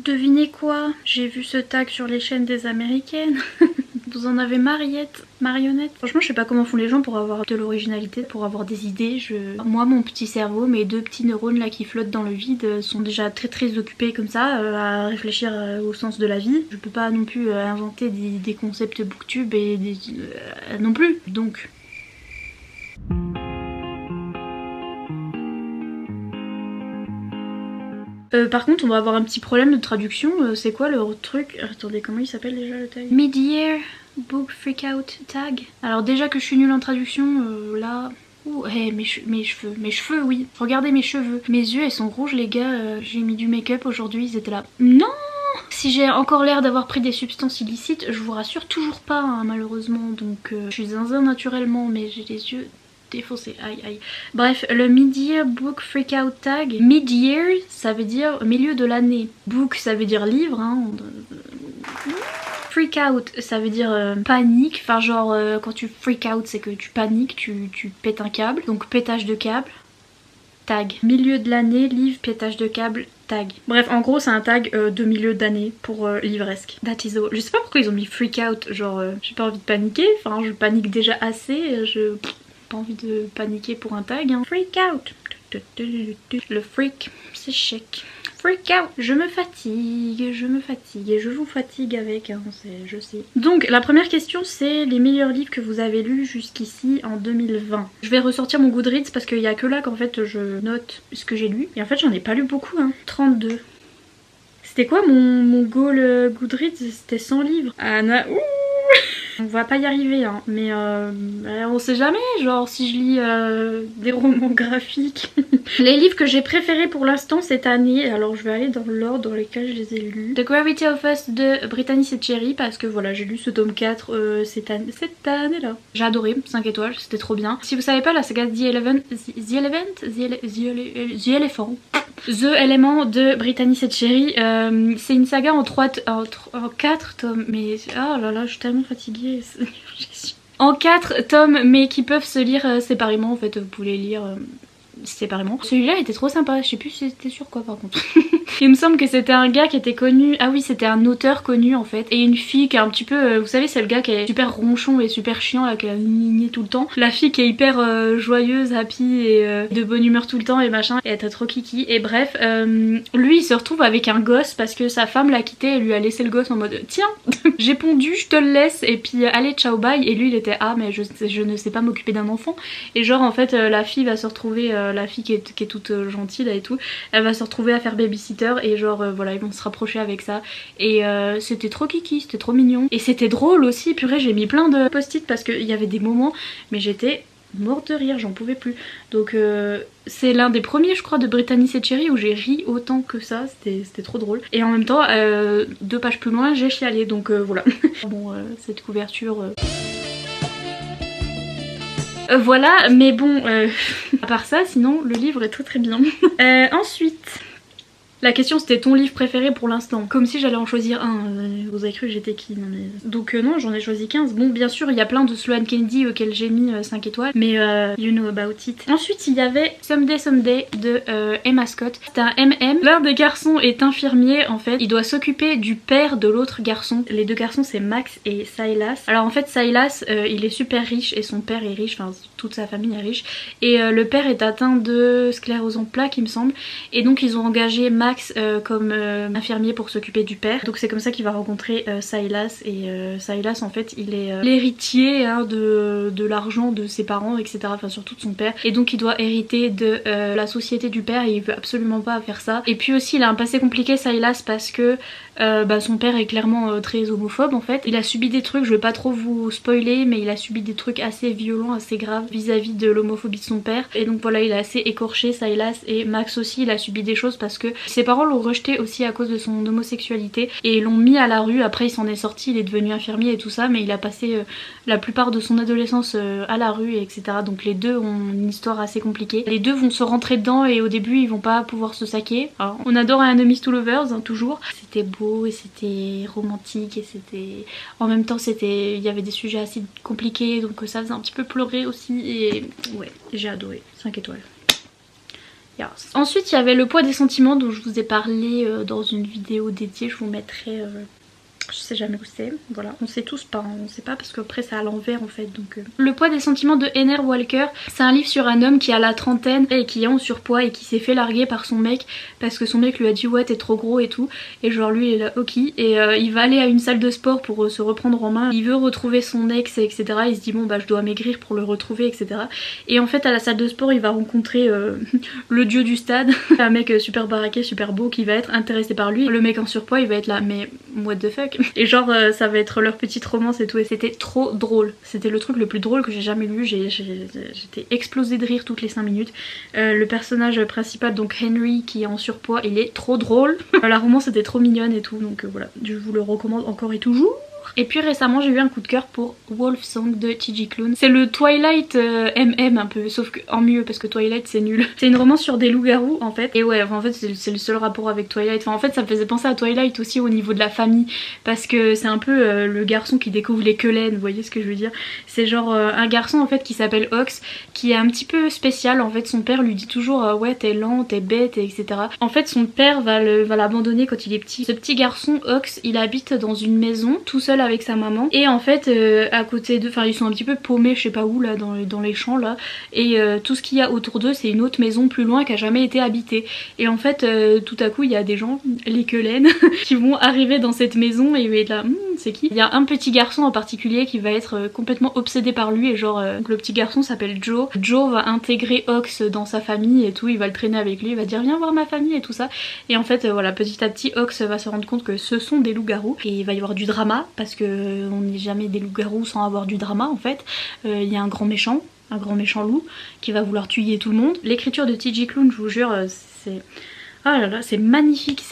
Devinez quoi? J'ai vu ce tag sur les chaînes des américaines. Vous en avez marionnette. Franchement, je sais pas comment font les gens pour avoir de l'originalité, pour avoir des idées. Moi, mon petit cerveau, mes deux petits neurones là qui flottent dans le vide sont déjà très occupés comme ça à réfléchir au sens de la vie. Je peux pas non plus inventer des concepts booktube et non plus. Donc... par contre, on va avoir un petit problème de traduction. C'est quoi le truc? Attendez, comment il s'appelle déjà le tag? Mid-year book freakout tag. Alors déjà que je suis nulle en traduction, là... Ouh, hey, mes cheveux, oui. Regardez mes cheveux. Mes yeux, ils sont rouges, les gars. J'ai mis du make-up aujourd'hui, ils étaient là. Non! Si j'ai encore l'air d'avoir pris des substances illicites, je vous rassure toujours pas, hein, malheureusement. Donc, je suis zinzin naturellement, mais j'ai les yeux... défoncé, aïe. Bref, le mid-year book freakout tag. Mid-year, ça veut dire milieu de l'année. Book, ça veut dire livre, hein. Freakout, ça veut dire panique. Enfin, genre, quand tu freak out, c'est que tu paniques, tu pètes un câble. Donc, pétage de câble. Tag. Milieu de l'année, livre, pétage de câble, tag. Bref, en gros, c'est un tag de milieu d'année pour livresque. That is all. Je sais pas pourquoi ils ont mis freak out. Genre, j'ai pas envie de paniquer. Enfin, je panique déjà assez. Pas envie de paniquer pour un tag, hein. Freak out. Le freak, c'est chic. Freak out. Je me fatigue et je vous fatigue avec, hein, je sais. Donc la première question, c'est les meilleurs livres que vous avez lus jusqu'ici en 2020. Je vais ressortir mon Goodreads parce qu'il y a que là qu'en fait je note ce que j'ai lu. Et en fait j'en ai pas lu beaucoup, hein. 32. C'était quoi mon goal Goodreads? C'était 100 livres. Anna, ouh. On va pas y arriver, hein, mais on sait jamais, genre si je lis des romans graphiques. Les livres que j'ai préférés pour l'instant cette année, alors je vais aller dans l'ordre dans lesquels je les ai lus. The Gravity of Us de Brittany Setcheri, parce que voilà, j'ai lu ce tome 4 cette année-là. J'ai adoré, 5 étoiles, c'était trop bien. Si vous savez pas, la saga The Elephant. The Element de Brittany Setcheri, c'est une saga en 4 tomes, mais oh là là, je suis tellement fatiguée. En 4 tomes, mais qui peuvent se lire séparément, en fait, vous pouvez les lire séparément. Celui-là était trop sympa, je sais plus si c'était sur quoi par contre. Il me semble que c'était un gars qui était connu, ah oui c'était un auteur connu en fait, et une fille qui est un petit peu, vous savez c'est le gars qui est super ronchon et super chiant là, qui a gné tout le temps. La fille qui est hyper joyeuse, happy et de bonne humeur tout le temps et machin, et elle était trop kiki. Et bref, lui il se retrouve avec un gosse parce que sa femme l'a quitté et lui a laissé le gosse en mode tiens, j'ai pondu, je te le laisse et puis allez ciao bye. Et lui il était ah mais je ne sais pas m'occuper d'un enfant. Et genre en fait la fille va se retrouver, la fille qui est toute gentille là et tout, elle va se retrouver à faire babysitter et genre voilà ils vont se rapprocher avec ça et c'était trop kiki, c'était trop mignon et c'était drôle aussi. Purée, j'ai mis plein de post-it parce qu'il y avait des moments mais j'étais morte de rire, j'en pouvais plus. Donc c'est l'un des premiers je crois de Brittany Setcheri où j'ai ri autant que ça, c'était trop drôle. Et en même temps 2 pages plus loin j'ai chialé, donc voilà. Bon cette couverture... voilà, mais bon, à part ça, sinon le livre est très bien. Ensuite, la question c'était ton livre préféré pour l'instant. Comme si j'allais en choisir un, vous avez cru que j'étais qui? Non, mais... Donc non, j'en ai choisi 15. Bon, bien sûr, il y a plein de Sloane Kennedy auxquels j'ai mis 5 étoiles, mais you know about it. Ensuite, il y avait Someday de Emma Scott. C'est un MM. L'un des garçons est infirmier en fait. Il doit s'occuper du père de l'autre garçon. Les deux garçons c'est Max et Silas. Alors en fait Silas il est super riche et son père est riche, enfin toute sa famille est riche. Et le père est atteint de sclérose en plaques il me semble. Et donc ils ont engagé Max comme infirmier pour s'occuper du père. Donc c'est comme ça qu'il va rencontrer Silas. Et Silas en fait il est l'héritier hein, de l'argent de ses parents etc. Enfin surtout de son père. Et donc il doit hériter de la société du père et il veut absolument pas faire ça. Et puis aussi il a un passé compliqué Silas parce que son père est clairement très homophobe en fait. Il a subi des trucs, je vais pas trop vous spoiler, mais il a subi des trucs assez violents, assez graves vis-à-vis de l'homophobie de son père. Et donc voilà, il est assez écorché Silas. Et Max aussi, il a subi des choses parce que ses parents l'ont rejeté aussi à cause de son homosexualité et l'ont mis à la rue. Après il s'en est sorti, il est devenu infirmier et tout ça, mais il a passé la plupart de son adolescence à la rue etc. Donc les deux ont une histoire assez compliquée. Les deux vont se rentrer dedans et au début ils vont pas pouvoir se saquer. Alors, on adore Enemies to Lovers hein, toujours. C'était beau et c'était romantique et c'était... En même temps il y avait des sujets assez compliqués donc ça faisait un petit peu pleurer aussi et ouais j'ai adoré, 5 étoiles. Yes. Ensuite il y avait Le poids des sentiments dont je vous ai parlé dans une vidéo dédiée, je vous mettrai... je sais jamais où c'est, voilà, on sait tous pas, hein. On sait pas parce qu'après c'est à l'envers en fait donc... Le poids des sentiments de Henner Walker, c'est un livre sur un homme qui a la trentaine et qui est en surpoids et qui s'est fait larguer par son mec parce que son mec lui a dit ouais t'es trop gros et tout, et genre lui il est là ok, et il va aller à une salle de sport pour se reprendre en main, il veut retrouver son ex etc, il se dit bon bah je dois maigrir pour le retrouver etc, et en fait à la salle de sport il va rencontrer le dieu du stade, un mec super baraqué, super beau qui va être intéressé par lui, le mec en surpoids il va être là mais what the fuck. Et genre ça va être leur petite romance et tout, et c'était trop drôle, c'était le truc le plus drôle que j'ai jamais lu, j'étais explosée de rire toutes les 5 minutes. Le personnage principal donc Henry qui est en surpoids, il est trop drôle, la romance était trop mignonne et tout, donc voilà, je vous le recommande encore et toujours. Et puis récemment j'ai eu un coup de cœur pour Wolf Song de T.J. Klune. C'est le Twilight MM un peu, sauf que en mieux parce que Twilight c'est nul. C'est une romance sur des loups-garous en fait. Et ouais, enfin, en fait c'est le seul rapport avec Twilight. Enfin en fait ça me faisait penser à Twilight aussi au niveau de la famille. Parce que c'est un peu le garçon qui découvre les quelaines, vous voyez ce que je veux dire. C'est genre un garçon en fait qui s'appelle Ox, qui est un petit peu spécial. En fait son père lui dit toujours ouais t'es lent, t'es bête, etc. En fait son père va l'abandonner quand il est petit. Ce petit garçon Ox, il habite dans une maison tout seul avec sa maman, et en fait à côté d'eux, enfin ils sont un petit peu paumés je sais pas où là dans les champs là, et tout ce qu'il y a autour d'eux c'est une autre maison plus loin qui a jamais été habitée, et en fait tout à coup il y a des gens, les quelaines qui vont arriver dans cette maison et il va être là c'est qui. Il y a un petit garçon en particulier qui va être complètement obsédé par lui, et genre le petit garçon s'appelle Joe. Joe va intégrer Ox dans sa famille et tout, il va le traîner avec lui, il va dire viens voir ma famille et tout ça, et en fait voilà petit à petit Ox va se rendre compte que ce sont des loups-garous, et il va y avoir du drama parce que on n'est jamais des loups-garous sans avoir du drama en fait. Il y a un grand méchant loup qui va vouloir tuer tout le monde. L'écriture de T.J. Klune, je vous jure, c'est... Ah là là, c'est magnifique,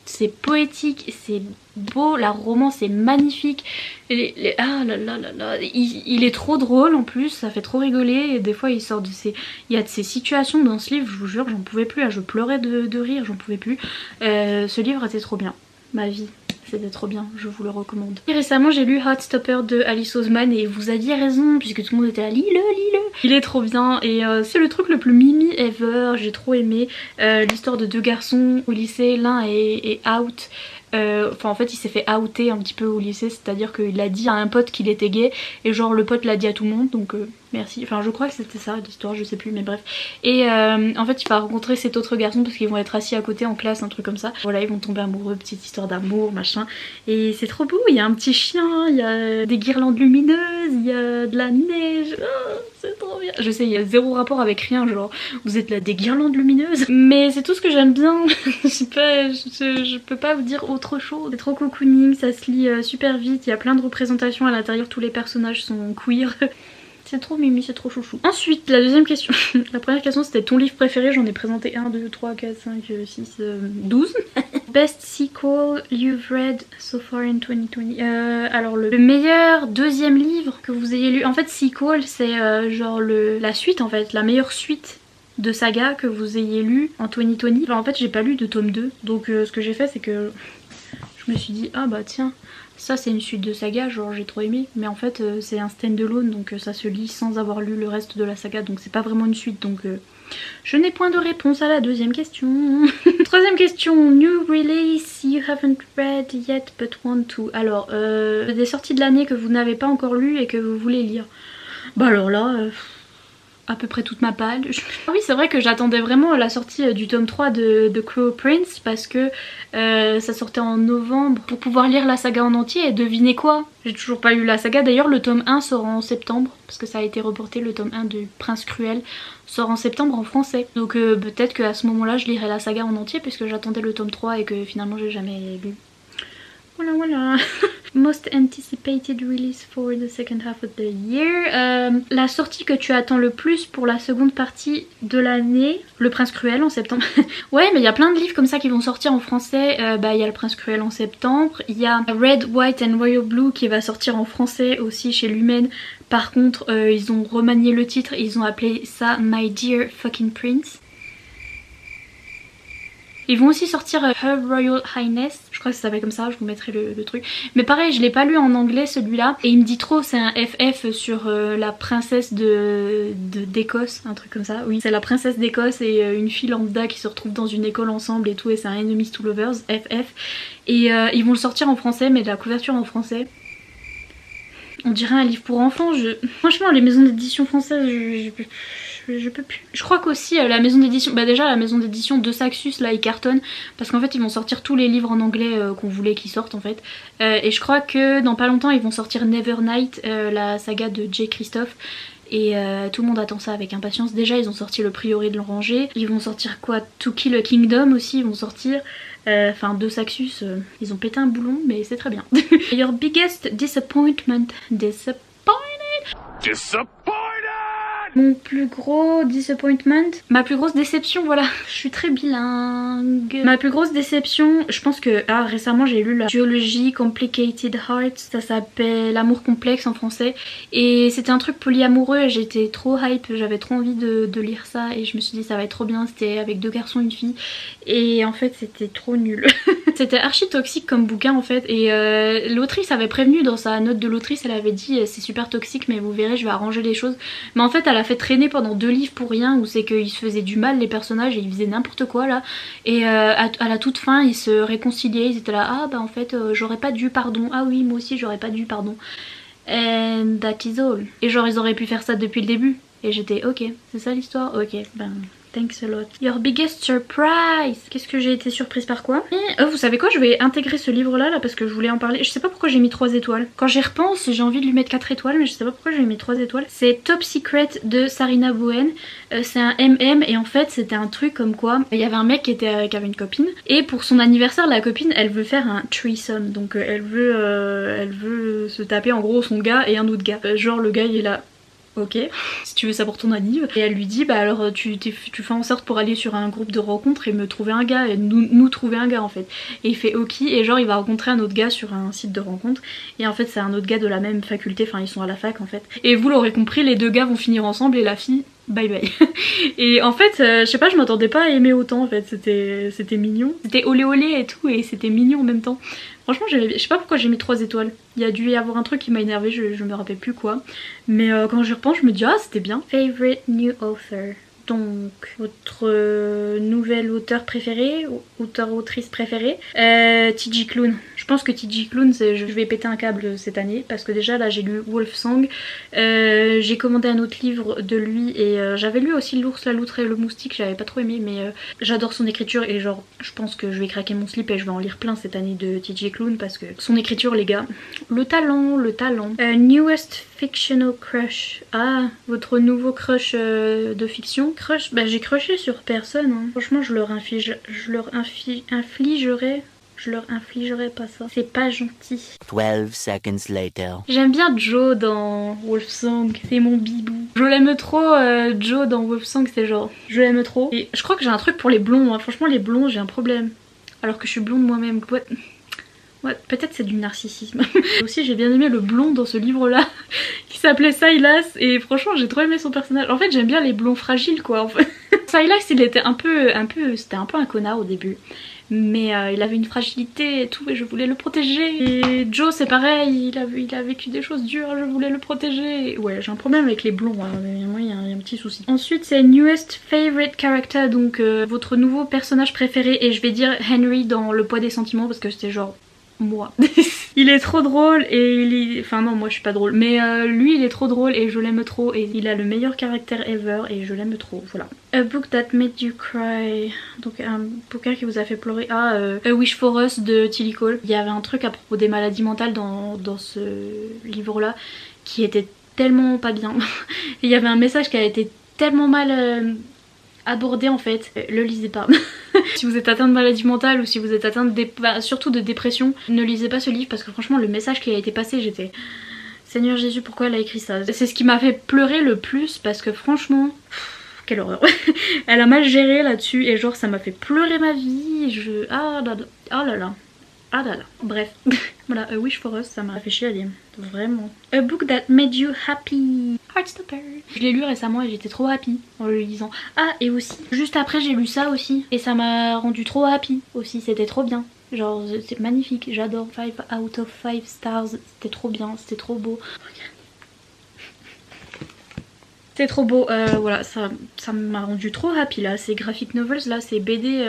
c'est poétique, c'est beau, la romance est magnifique. Ah là là là là, il est trop drôle en plus, ça fait trop rigoler, et des fois il sort de ces... Il y a de ces situations dans ce livre, je vous jure, j'en pouvais plus, je pleurais de rire, j'en pouvais plus. Ce livre était trop bien, ma vie. C'était trop bien, je vous le recommande. Et récemment j'ai lu Heartstopper de Alice Oseman, et vous aviez raison puisque tout le monde était à lis-le. Il est trop bien, et c'est le truc le plus mimi ever, j'ai trop aimé. L'histoire de deux garçons au lycée, l'un est out. Enfin en fait il s'est fait outer un petit peu au lycée, c'est à dire qu'il a dit à un pote qu'il était gay, et genre le pote l'a dit à tout le monde, donc merci, enfin je crois que c'était ça l'histoire, je sais plus, mais bref. Et en fait il va rencontrer cet autre garçon parce qu'ils vont être assis à côté en classe, un truc comme ça, voilà, ils vont tomber amoureux, petite histoire d'amour machin, et c'est trop beau, il y a un petit chien, il y a des guirlandes lumineuses, il y a de la neige, oh, c'est trop bien. Je sais il y a zéro rapport avec rien, genre vous êtes là des guirlandes lumineuses, mais c'est tout ce que j'aime bien. je peux pas vous dire autre chose. C'est trop cocooning, ça se lit super vite, il y a plein de représentations à l'intérieur, tous les personnages sont queer. C'est trop mimi, c'est trop chouchou. Ensuite, la deuxième question. La première question c'était ton livre préféré, j'en ai présenté 1, 2, 3, 4, 5, 6, 12. Best sequel you've read so far in 2020. Alors le meilleur deuxième livre que vous ayez lu. En fait sequel c'est genre la suite en fait, la meilleure suite de saga que vous ayez lu en 2020. Enfin, en fait j'ai pas lu de tome 2, donc ce que j'ai fait c'est que je me suis dit ah bah tiens, ça c'est une suite de saga, genre j'ai trop aimé, mais en fait c'est un stand-alone, donc ça se lit sans avoir lu le reste de la saga, donc c'est pas vraiment une suite, donc je n'ai point de réponse à la deuxième question. Troisième question, new release you haven't read yet but want to. Alors des sorties de l'année que vous n'avez pas encore lu et que vous voulez lire. Bah alors là... à peu près toute ma page. Ah oui c'est vrai que j'attendais vraiment la sortie du tome 3 de Crow Prince parce que ça sortait en novembre pour pouvoir lire la saga en entier, et devinez quoi, j'ai toujours pas lu la saga. D'ailleurs le tome 1 sort en septembre parce que ça a été reporté, le tome 1 de Prince Cruel sort en septembre en français, donc peut-être qu'à ce moment là je lirai la saga en entier puisque j'attendais le tome 3 et que finalement j'ai jamais lu. Voilà voilà. Most anticipated release for the second half of the year. La sortie que tu attends le plus pour la seconde partie de l'année, Le Prince Cruel en septembre. Ouais mais il y a plein de livres comme ça qui vont sortir en français. Bah il y a Le Prince Cruel en septembre, il y a Red, White and Royal Blue qui va sortir en français aussi chez Lumen. Par contre ils ont remanié le titre, ils ont appelé ça My Dear Fucking Prince. Ils vont aussi sortir Her Royal Highness, je crois que ça s'appelle comme ça, je vous mettrai le truc. Mais pareil, je l'ai pas lu en anglais celui-là, et il me dit trop, c'est un FF sur la princesse d'Écosse, un truc comme ça. Oui, c'est la princesse d'Écosse et une fille lambda qui se retrouvent dans une école ensemble et tout, et c'est un Enemies to Lovers, FF. Et ils vont le sortir en français, mais de la couverture en français. On dirait un livre pour enfants. Franchement, les maisons d'édition françaises, je peux plus. Je crois qu'aussi la maison d'édition, bah déjà la maison d'édition de Saxus là ils cartonnent parce qu'en fait ils vont sortir tous les livres en anglais qu'on voulait qu'ils sortent en fait. Et je crois que dans pas longtemps ils vont sortir Nevernight, la saga de J. Christophe. Et tout le monde attend ça avec impatience. Déjà ils ont sorti le Prieuré de l'Oranger. Ils vont sortir quoi, To Kill a Kingdom aussi ils vont sortir. Enfin de Saxus, ils ont pété un boulon mais c'est très bien. Your biggest disappointment. Mon plus gros disappointment, ma plus grosse déception, voilà, je suis très bilingue. Ma plus grosse déception, je pense que récemment j'ai lu la duologie Complicated Hearts, ça s'appelle L'amour complexe en français, et c'était un truc polyamoureux et j'étais trop hype, j'avais trop envie de lire ça et je me suis dit ça va être trop bien, c'était avec 2 garçons et une fille et en fait c'était trop nul. C'était archi toxique comme bouquin en fait, et l'autrice avait prévenu dans sa note de l'autrice, elle avait dit c'est super toxique mais vous verrez je vais arranger les choses, mais en fait elle a fait traîner pendant 2 livres pour rien, où c'est qu'ils se faisaient du mal les personnages et ils faisaient n'importe quoi là, et à la toute fin ils se réconciliaient, ils étaient là ah bah en fait j'aurais pas dû pardon, ah oui moi aussi j'aurais pas dû pardon, and that is all. Et genre ils auraient pu faire ça depuis le début et j'étais ok c'est ça l'histoire, ok ben thanks a lot. Your biggest surprise. Qu'est-ce que j'ai été surprise par quoi? Et vous savez quoi, je vais intégrer ce livre là parce que je voulais en parler. Je sais pas pourquoi j'ai mis 3 étoiles. Quand j'y repense j'ai envie de lui mettre 4 étoiles mais je sais pas pourquoi j'ai mis 3 étoiles. C'est Top Secret de Sarina Bowen. C'est un MM et en fait c'était un truc comme quoi il y avait un mec qui avait une copine et pour son anniversaire la copine elle veut faire un threesome, donc elle veut se taper en gros son gars et un autre gars. Genre le gars il est là. Ok, si tu veux ça pour ton anniv. Et elle lui dit bah alors tu fais en sorte pour aller sur un groupe de rencontres et me trouver un gars et nous trouver un gars en fait. Et il fait ok et genre il va rencontrer un autre gars sur un site de rencontre et en fait c'est un autre gars de la même faculté, enfin ils sont à la fac en fait. Et vous l'aurez compris, les 2 gars vont finir ensemble et la fille bye bye. Et en fait je sais pas, je m'attendais pas à aimer autant en fait, c'était mignon. C'était olé olé et tout et c'était mignon en même temps. Franchement je sais pas pourquoi j'ai mis 3 étoiles. Il y a dû y avoir un truc qui m'a énervé, je me rappelle plus quoi. Mais quand j'y repense je me dis ah c'était bien. Favorite new author. Donc votre nouvel auteur préféré, auteur-autrice préférée, TJ Klune. Je pense que TJ Klune, je vais péter un câble cette année parce que déjà là j'ai lu Wolfsong, j'ai commandé un autre livre de lui et j'avais lu aussi L'ours, la loutre et le moustique, j'avais pas trop aimé mais j'adore son écriture et genre je pense que je vais craquer mon slip et je vais en lire plein cette année de TJ Klune parce que son écriture les gars, le talent. Newest fictional crush. Ah, votre nouveau crush de fiction. Crush, bah j'ai crushé sur personne hein. Franchement je leur infligerais pas ça. C'est pas gentil. 12 seconds later. J'aime bien Joe dans Wolfsong, c'est mon bibou. Je l'aime trop, Joe dans Wolfsong, c'est genre, je l'aime trop. Et je crois que j'ai un truc pour les blonds, hein. Franchement les blonds j'ai un problème. Alors que je suis blonde moi-même. Ouais, peut-être c'est du narcissisme. Aussi j'ai bien aimé le blond dans ce livre là qui s'appelait Silas et franchement j'ai trop aimé son personnage. En fait j'aime bien les blonds fragiles quoi en fait. Silas il était c'était un peu un connard au début. Mais il avait une fragilité et tout et je voulais le protéger. Et Joe c'est pareil, il a vécu des choses dures, je voulais le protéger. Ouais j'ai un problème avec les blonds, hein. Moi il y a un petit souci. Ensuite c'est Newest Favorite Character, donc votre nouveau personnage préféré, et je vais dire Henry dans Le Poids des sentiments parce que c'était genre moi. Il est trop drôle et enfin non moi je suis pas drôle mais lui il est trop drôle et je l'aime trop et il a le meilleur caractère ever et je l'aime trop, voilà. A book that made you cry, donc un bouquin qui vous a fait pleurer. Ah A Wish for Us de Tilly Cole. Il y avait un truc à propos des maladies mentales dans ce livre là qui était tellement pas bien. Il y avait un message qui a été tellement mal abordé en fait, le lisez pas. Si vous êtes atteint de maladie mentale ou si vous êtes atteint surtout de dépression, ne lisez pas ce livre parce que franchement le message qui a été passé, j'étais Seigneur Jésus pourquoi elle a écrit ça. C'est ce qui m'a fait pleurer le plus parce que franchement quelle horreur. Elle a mal géré là-dessus et genre ça m'a fait pleurer ma vie. Oh là là. Ah là là, bref. Voilà, A Wish for Us, ça m'a fait chialer, vraiment. A book that made you happy. Heartstopper. Je l'ai lu récemment et j'étais trop happy en le lisant. Ah, et aussi, juste après j'ai lu ça aussi. Et ça m'a rendu trop happy aussi, c'était trop bien. Genre, c'est magnifique, j'adore. 5 out of 5 stars, c'était trop bien, c'était trop beau. C'est trop beau, voilà, ça m'a rendu trop happy là, ces graphic novels là, ces BD,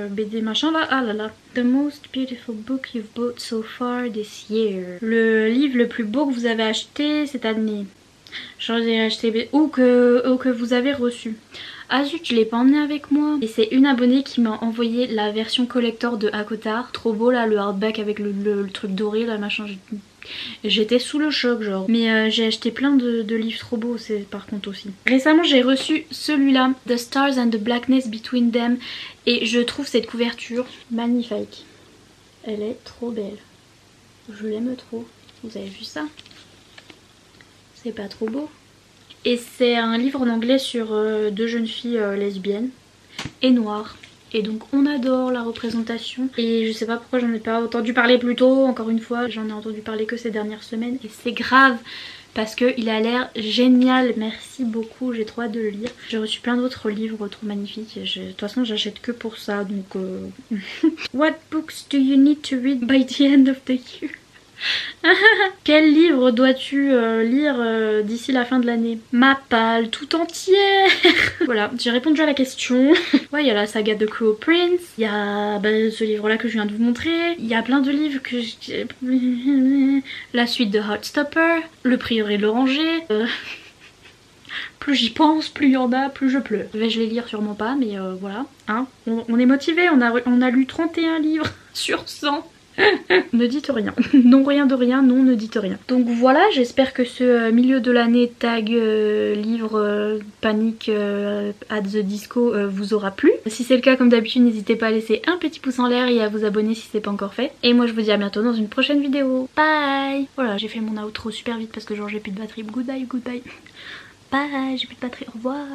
BD machin là, ah là là. The most beautiful book you've bought so far this year. Le livre le plus beau que vous avez acheté cette année. J'en ai acheté, ou que vous avez reçu. Ah zut, je l'ai pas emmené avec moi. Et c'est une abonnée qui m'a envoyé la version collector de Akotar. Trop beau là, le hardback avec le truc doré là, machin. J'étais sous le choc genre. Mais j'ai acheté plein de livres trop beaux c'est par contre aussi. Récemment j'ai reçu celui-là, The Stars and the Blackness Between Them. Et je trouve cette couverture magnifique. Elle est trop belle. Je l'aime trop. Vous avez vu ça? C'est pas trop beau? Et c'est un livre en anglais sur deux jeunes filles lesbiennes et noires. Et donc on adore la représentation. Et je sais pas pourquoi j'en ai pas entendu parler plus tôt. Encore une fois, j'en ai entendu parler que ces dernières semaines. Et c'est grave parce qu'il a l'air génial. Merci beaucoup, j'ai trop hâte de le lire. J'ai reçu plein d'autres livres trop magnifiques. De toute façon j'achète que pour ça. Donc What books do you need to read by the end of the year? Quel livre dois-tu lire d'ici la fin de l'année? Ma palle tout entière. Voilà, j'ai répondu à la question. Ouais, il y a la saga de Cruel Prince, il y a ce livre là que je viens de vous montrer, il y a plein de livres que j'ai... La suite de Heartstopper, Le Prieuré de l'Oranger... Plus j'y pense, plus il y en a, plus je pleure. Vais-je les lire? Sûrement pas, mais voilà. Hein, on est motivé, on a lu 31 livres sur 100. Ne dites rien. Non, rien de rien, non, ne dites rien. Donc voilà, j'espère que ce milieu de l'année tag livre panique at the disco vous aura plu. Si c'est le cas, comme d'habitude, n'hésitez pas à laisser un petit pouce en l'air et à vous abonner si c'est pas encore fait. Et moi je vous dis à bientôt dans une prochaine vidéo. Bye. Voilà, j'ai fait mon outro super vite parce que genre j'ai plus de batterie. Goodbye, goodbye. Bye, j'ai plus de batterie, au revoir.